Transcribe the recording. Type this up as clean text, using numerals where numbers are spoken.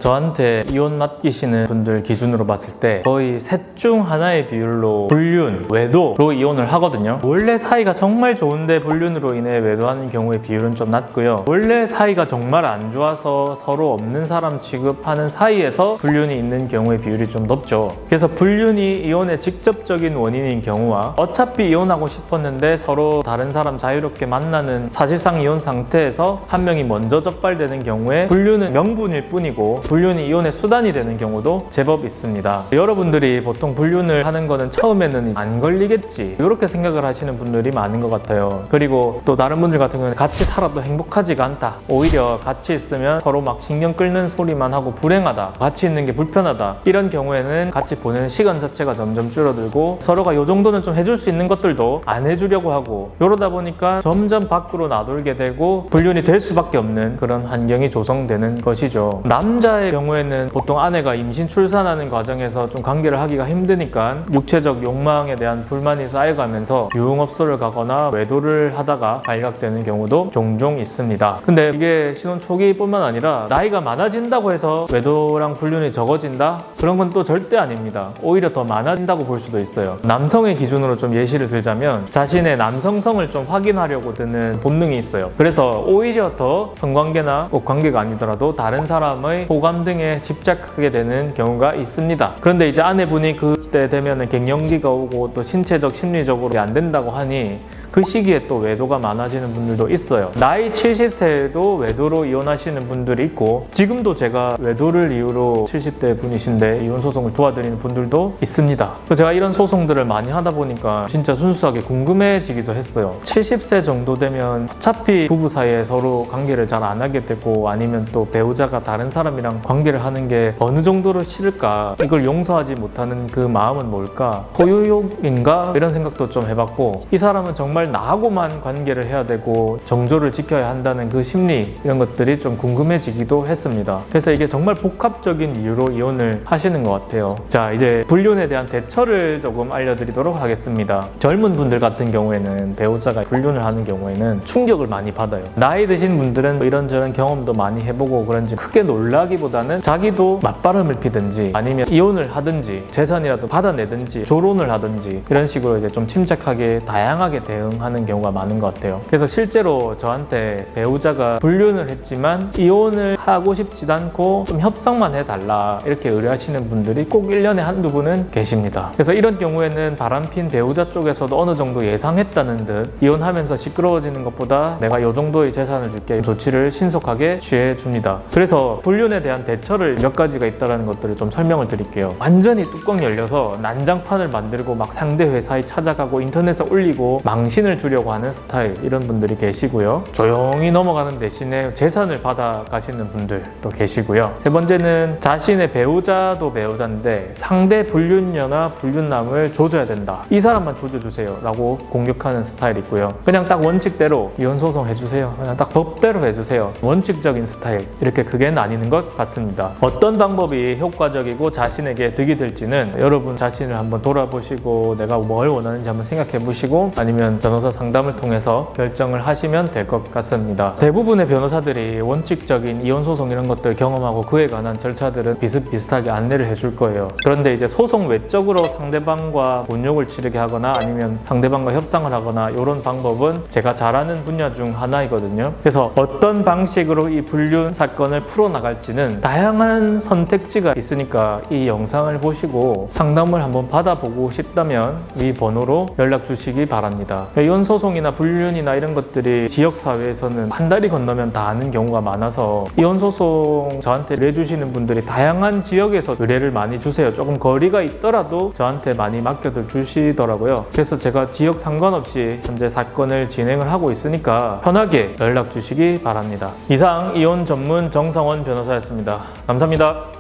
저한테 이혼 맡기시는 분들 기준으로 봤을 때 거의 셋 중 하나의 비율로 불륜, 외도로 이혼을 하거든요. 원래 사이가 정말 좋은데 불륜으로 인해 외도하는 경우의 비율은 좀 낮고요. 원래 사이가 정말 안 좋아서 서로 없는 사람 취급하는 사이에서 불륜이 있는 경우의 비율이 좀 높죠. 그래서 불륜이 이혼의 직접적인 원인인 경우와 어차피 이혼하고 싶었는데 서로 다른 사람 자유롭게 만나는 사실상 이혼 상태에서 한 명이 먼저 적발되는 경우에 불륜은 명분일 뿐이고 불륜이 이혼의 수단이 되는 경우도 제법 있습니다. 여러분들이 보통 불륜을 하는 거는 처음에는 안 걸리겠지 이렇게 생각을 하시는 분들이 많은 것 같아요. 그리고 또 다른 분들 같은 경우는 같이 살아도 행복하지가 않다, 오히려 같이 있으면 서로 막 신경 끓는 소리만 하고 불행하다, 같이 있는 게 불편하다, 이런 경우에는 같이 보내는 시간 자체가 점점 줄어들고 서로가 이 정도는 좀 해줄 수 있는 것들도 안 해주려고 하고, 이러다 보니까 점점 밖으로 나돌게 되고 불륜이 될 수밖에 없는 그런 환경이 조성되는 것이죠. 남자의 경우에는 보통 아내가 임신 출산하는 과정에서 좀 관계를 하기가 힘드니까 육체적 욕망에 대한 불만이 쌓여가면서 유흥업소를 가거나 외도를 하다가 발각되는 경우도 종종 있습니다. 근데 이게 신혼 초기뿐만 아니라 나이가 많아진다고 해서 외도랑 불륜이 적어진다? 그런 건 또 절대 아닙니다. 오히려 더 많아진다고 볼 수도 있어요. 남성의 기준으로 좀 예시를 들자면 자신의 남성성을 좀 확인하려고 드는 본능이 있어요. 그래서 오히려 더 성관계나 꼭 관계가 아니더라도 다른 사람의 호감 등에 집착하게 되는 경우가 있습니다. 그런데 이제 아내분이 그때 되면은 갱년기가 오고 또 신체적 심리적으로 안 된다고 하니 그 시기에 또 외도가 많아지는 분들도 있어요. 나이 70세에도 외도로 이혼하시는 분들이 있고, 지금도 제가 외도를 이유로 70대 분이신데 이혼 소송을 도와드리는 분들도 있습니다. 제가 이런 소송들을 많이 하다 보니까 진짜 순수하게 궁금해지기도 했어요. 70세 정도 되면 어차피 부부 사이에 서로 관계를 잘 안 하게 되고, 아니면 또 배우자가 다른 사람이랑 관계를 하는 게 어느 정도로 싫을까, 이걸 용서하지 못하는 그 마음은 뭘까, 소유욕인가, 이런 생각도 좀 해봤고, 이 사람은 정말 나하고만 관계를 해야 되고 정조를 지켜야 한다는 그 심리, 이런 것들이 좀 궁금해지기도 했습니다. 그래서 이게 정말 복합적인 이유로 이혼을 하시는 것 같아요. 자, 이제 불륜에 대한 대처를 조금 알려드리도록 하겠습니다. 젊은 분들 같은 경우에는 배우자가 불륜을 하는 경우에는 충격을 많이 받아요. 나이 드신 분들은 이런저런 경험도 많이 해보고 그런지 크게 놀라기보다는 자기도 맞바람을 피든지 아니면 이혼을 하든지 재산이라도 받아내든지 조론을 하든지 이런 식으로 이제 좀 침착하게 다양하게 대응하는 경우가 많은 것 같아요. 그래서 실제로 저한테 배우자가 불륜을 했지만 이혼을 하고 싶지도 않고 좀 협상만 해달라 이렇게 의뢰하시는 분들이 꼭 1년에 한두 분은 계십니다. 그래서 이런 경우에는 바람핀 배우자 쪽에서도 어느 정도 예상했다는 듯 이혼하면서 시끄러워지는 것보다 내가 이 정도의 재산을 줄게 조치를 신속하게 취해줍니다. 그래서 불륜에 대한 대처를 몇 가지가 있다는 것들을 좀 설명을 드릴게요. 완전히 뚜껑 열려서 난장판을 만들고 막 상대 회사에 찾아가고 인터넷에 올리고 망신을 주려고 하는 스타일, 이런 분들이 계시고요. 조용히 넘어가는 대신에 재산을 받아 가시는 분들도 계시고요. 세 번째는 자신의 배우자도 배우자인데 상대 불륜녀나 불륜남을 조져야 된다, 이 사람만 조져주세요 라고 공격하는 스타일이 있고요. 그냥 딱 원칙대로 이혼소송 해주세요, 그냥 딱 법대로 해주세요, 원칙적인 스타일, 이렇게 크게 나뉘는 것 같습니다. 어떤 방법이 효과적이고 자신에게 득이 될지는 여러분 자신을 한번 돌아보시고 내가 뭘 원하는지 한번 생각해 보시고 아니면 변호사 상담을 통해서 결정을 하시면 될 것 같습니다. 대부분의 변호사들이 원칙적인 이혼소송 이런 것들 경험하고 그에 관한 절차들은 비슷비슷하게 안내를 해줄 거예요. 그런데 이제 소송 외적으로 상대방과 본욕을 치르게 하거나 아니면 상대방과 협상을 하거나 이런 방법은 제가 잘 아는 분야 중 하나이거든요. 그래서 어떤 방식으로 이 불륜 사건을 풀어나갈지는 다양한 선택지가 있으니까 이 영상을 보시고 상담을 한번 받아보고 싶다면 위 번호로 연락 주시기 바랍니다. 이혼소송이나 불륜이나 이런 것들이 지역사회에서는 한 달이 건너면 다 아는 경우가 많아서 이혼소송 저한테 의뢰주시는 분들이 다양한 지역에서 의뢰를 많이 주세요. 조금 거리가 있더라도 저한테 많이 맡겨들 주시더라고요. 그래서 제가 지역 상관없이 현재 사건을 진행을 하고 있으니까 편하게 연락 주시기 바랍니다. 이상 이혼 전문 정성원 변호사였습니다. 감사합니다.